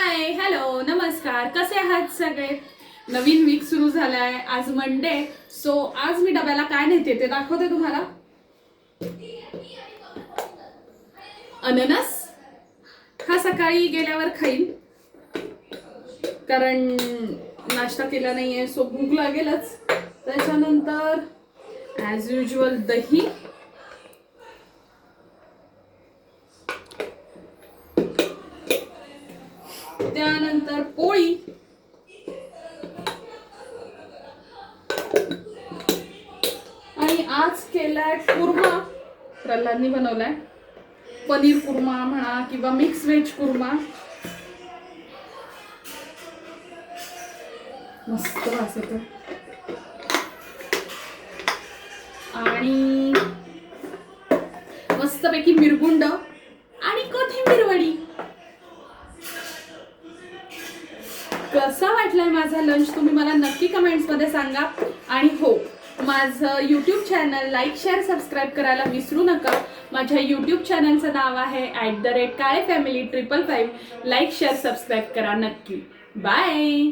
Hi hello नमस्कार, कसे आहात सगळे। नवीन वीक सुरू झालाय, आज मंडे। सो आज मी डब्याला काय नेते ते दाखवते तुम्हाला। अननस हा सकाळी गेल्यावर खाईन, कारण नाश्ता केला नाहीये, सो भूक लागेलच। त्याच्यानंतर ॲज युजल दही, त्यानंतर पोळी, आणि आज केलाय कुर्मा। प्रल्हादनी बनवलाय पनीर कुर्मा म्हणा किंवा मिक्स व्हेज कुर्मा। मस्त वास येतो। आणि मस्तपैकी मिरगुंड आणि कोथिंबीर वडी। कसा वाटलाय माझा लंच तुम्ही मला नक्की कमेंट्स मध्ये सांगा। आणि हो, माझं YouTube channel like share subscribe करायला विसरू नका। माझ्या यूट्यूब चॅनलचं नाव आहे @काळे फॅमिली 555। लाईक शेअर सबस्क्राईब करा नक्की। बाय।